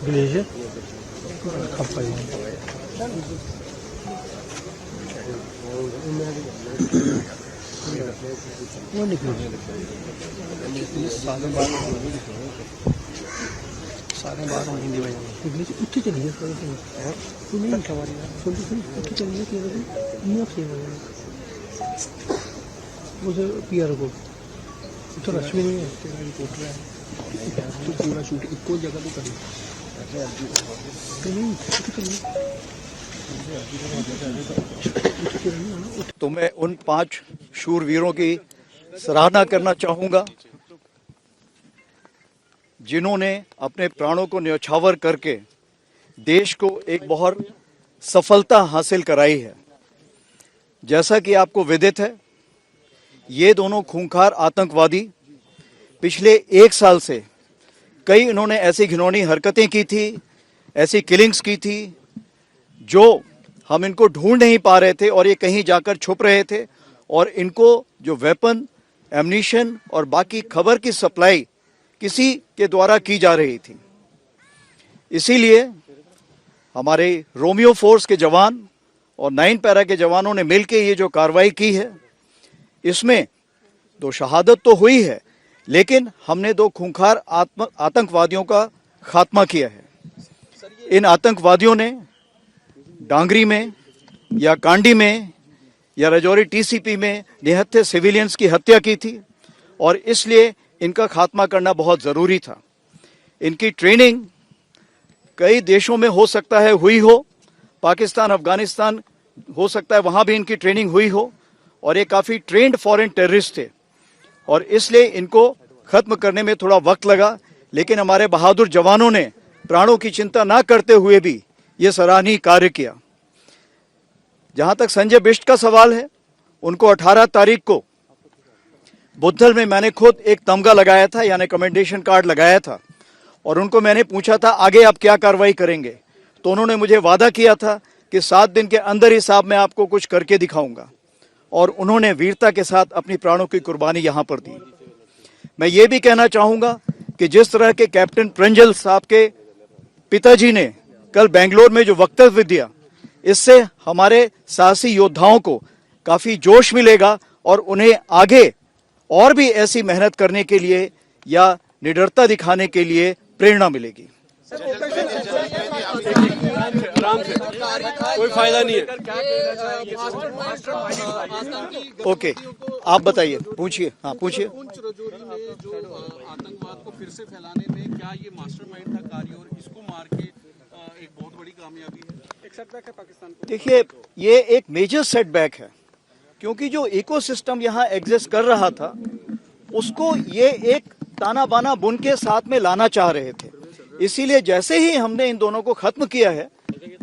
villager kapay वो निकले सारे बाहर में हिंदी भाई इंग्लिश उठी चलिए सुनिए सवारी सुन उठी चलिए कि नहीं आप सेवा मुझे पीआर को तो रश्मि नहीं है रिपोर्टर है तो पूरा शूट इको जगह तो करी तो मैं उन 5 शूरवीरों की सराहना करना चाहूंगा जिन्होंने अपने प्राणों को न्यौछावर करके देश को एक बहुत सफलता हासिल कराई है। जैसा कि आपको विदित है, ये दोनों खूंखार आतंकवादी पिछले 1 साल से कई इन्होंने ऐसी घिनौनी हरकतें की थी, ऐसी किलिंग्स की थी जो हम इनको ढूंढ नहीं पा रहे थे और ये कहीं जाकर छुप रहे थे और इनको जो वेपन, एम्यूनिशन और बाकी खबर की सप्लाई किसी के द्वारा की जा रही थी। इसीलिए हमारे रोमियो फोर्स के जवान और 9 पैरा के जवानों ने मिलकर ये जो कार्रवाई की है, इसमें 2 शहादत तो हुई है, लेकिन हमने 2 खूंखार आतंकवादियों का खात्मा किया है। इन आतंकवादियों ने डांगरी में या कांडी में या राजौरी टीसीपी में निहत्थे सिविलियंस की हत्या की थी और इसलिए इनका खात्मा करना बहुत ज़रूरी था। इनकी ट्रेनिंग कई देशों में हो सकता है हुई हो, पाकिस्तान, अफगानिस्तान हो सकता है वहाँ भी इनकी ट्रेनिंग हुई हो और ये काफ़ी ट्रेंड फॉरेन टेररिस्ट थे और इसलिए इनको ख़त्म करने में थोड़ा वक्त लगा, लेकिन हमारे बहादुर जवानों ने प्राणों की चिंता ना करते हुए भी ये सराहनीय कार्य किया। जहाँ तक संजय बिष्ट का सवाल है, उनको 18 तारीख को बुद्धल में मैंने खुद एक तमगा लगाया था, यानी कमेंडेशन कार्ड लगाया था और उनको मैंने पूछा था आगे आप क्या कार्रवाई करेंगे, तो उन्होंने मुझे वादा किया था कि 7 दिन के अंदर ही साहब मैं आपको कुछ करके दिखाऊंगा और उन्होंने वीरता के साथ अपनी प्राणों की कुर्बानी यहाँ पर दी। मैं ये भी कहना चाहूँगा कि जिस तरह के कैप्टन प्रंजल साहब के पिताजी ने कल बेंगलोर में जो वक्तव्य दिया, इससे हमारे साहसी योद्धाओं को काफ़ी जोश मिलेगा और उन्हें आगे और भी ऐसी मेहनत करने के लिए या निडरता दिखाने के लिए प्रेरणा मिलेगी। कोई फायदा नहीं है। ओके, आप बताइए, पूछिए। हाँ पूछिए। जो आतंकवाद को फिर से फैलाने में क्या ये मास्टरमाइंड था कार्य और इसको मार के एक बहुत बड़ी कामयाबी है, एक सेटबैक है पाकिस्तान को? देखिए, ये एक मेजर सेटबैक है क्योंकि जो इकोसिस्टम यहाँ एग्जिस्ट कर रहा था उसको ये एक ताना बाना बुन के साथ में लाना चाह रहे थे। इसीलिए जैसे ही हमने इन दोनों को खत्म किया है,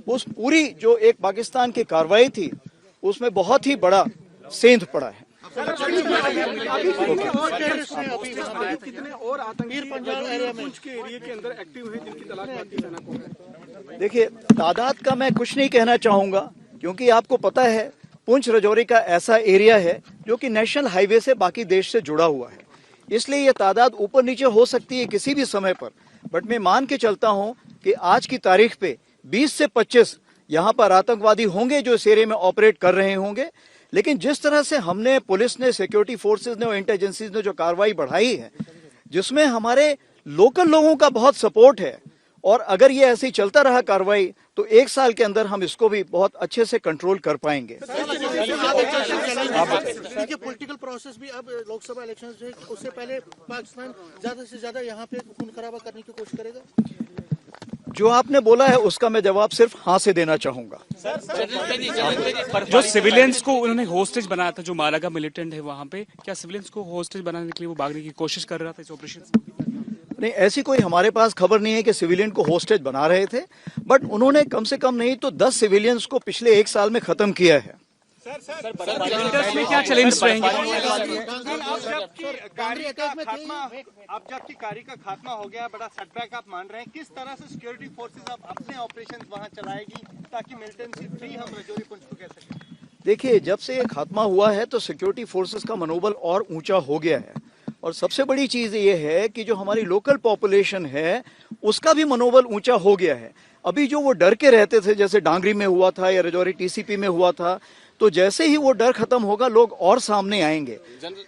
उस पूरी जो एक पाकिस्तान की कार्रवाई थी उसमें बहुत ही बड़ा सेंध पड़ा है। कितने और आतंकी पुंछ के एरिया के अंदर एक्टिव हैं जिनकी तलाश भारतीय सेना को है? देखिए, तादाद का मैं कुछ नहीं कहना चाहूँगा क्योंकि आपको पता है पुंछ राजौरी का ऐसा एरिया है जो कि नेशनल हाईवे से बाकी देश से जुड़ा हुआ है, इसलिए ये तादाद ऊपर नीचे हो सकती है किसी भी समय पर, बट मैं मान के चलता हूँ कि आज की तारीख पे 20 से 25 यहाँ पर आतंकवादी होंगे जो इस एरिया में ऑपरेट कर रहे होंगे। लेकिन जिस तरह से हमने, पुलिस ने, सिक्योरिटी फोर्सेज ने और इंटेलिजेंसीज ने जो कार्रवाई बढ़ाई है, जिसमें हमारे लोकल लोगों का बहुत सपोर्ट है, और अगर ये ऐसे ही चलता रहा कार्रवाई तो 1 साल के अंदर हम इसको भी बहुत अच्छे से कंट्रोल कर पाएंगे। पॉलिटिकल प्रोसेस भी अब लोकसभा इलेक्शन है, उससे पहले पाकिस्तान ज्यादा से ज्यादा यहाँ पे खून खराबा करने की कोशिश करेगा। जो आपने बोला है उसका मैं जवाब सिर्फ हाँ से देना चाहूंगा। जो सिविलियंस को उन्होंने होस्टेज बनाया था, जो मालागा मिलिटेंट है वहां पे, क्या सिविलियंस को होस्टेज बनाने के लिए वो भागने की कोशिश कर रहा था इस ऑपरेशन से? नहीं, ऐसी कोई हमारे पास खबर नहीं है कि सिविलियन को होस्टेज बना रहे थे, बट उन्होंने कम से कम नहीं तो 10 सिविलियंस को पिछले 1 साल में खत्म किया है। में क्या चैलेंज रहेंगे? अब जबकि कार्य का खात्मा हो गया, बड़ा सेटबैक आप मान रहे हैं, किस तरह से सिक्योरिटी फोर्सेस अब अपने ऑपरेशंस वहां चलाएगी ताकि मिलिटेंसी फ्री हम राजौरी पुंछ को कह सकें? देखिए, जब से ये खात्मा हुआ है तो सिक्योरिटी फोर्सेस का मनोबल और ऊंचा हो गया है, और सबसे बड़ी चीज़ ये है कि जो हमारी लोकल पॉपुलेशन है उसका भी मनोबल ऊंचा हो गया है। अभी जो वो डर के रहते थे, जैसे डांगरी में हुआ था या राजौरी टीसीपी में हुआ था, तो जैसे ही वो डर खत्म होगा लोग और सामने आएंगे।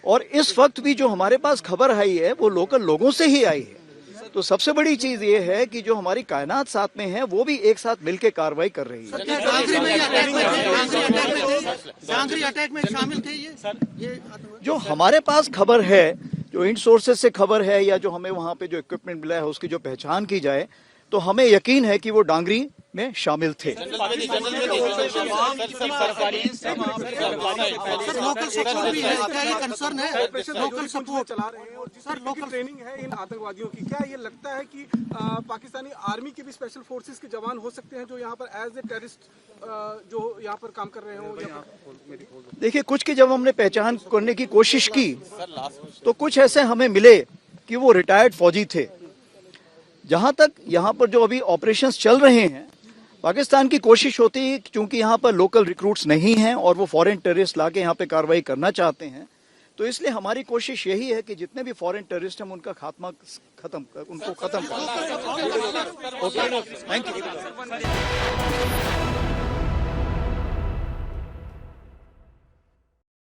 और इस वक्त भी जो हमारे पास खबर आई है वो लोकल लोगों से ही आई है। तो सबसे बड़ी चीज ये है कि जो हमारी कायनात साथ में है वो भी एक साथ मिलकर कार्रवाई कर रही है। डांगरी अटैक में शामिल थे ये जो हमारे पास खबर है, जो इन सोर्सेज से खबर है या जो हमें वहां पे जो इक्विपमेंट मिला है उसकी जो पहचान की जाए, तो हमें यकीन है कि वो डांगरी में शामिल थे। लोकल सपोर्ट भी है, क्या ये कंसर्न है? लोकल सपोर्ट चला रहे हैं और सर लोकल ट्रेनिंग है इन आतंकवादियों की, क्या ये लगता है कि पाकिस्तानी आर्मी के भी स्पेशल फोर्सेस के जवान हो सकते हैं जो यहाँ पर एज ए टेररिस्ट जो यहाँ पर काम कर रहे हो? देखिए, कुछ की जब हमने पहचान करने की कोशिश की तो कुछ ऐसे हमें मिले कि वो रिटायर्ड फौजी थे। जहां तक यहाँ पर जो अभी ऑपरेशंस चल रहे हैं, पाकिस्तान की कोशिश होती है क्योंकि यहाँ पर लोकल रिक्रूट्स नहीं हैं और वो फॉरेन टेररिस्ट लाके यहाँ पे कार्रवाई करना चाहते हैं, तो इसलिए हमारी कोशिश यही है कि जितने भी फॉरेन टेररिस्ट हैं उनका खात्मा उनको खत्म करना। Okay, thank you.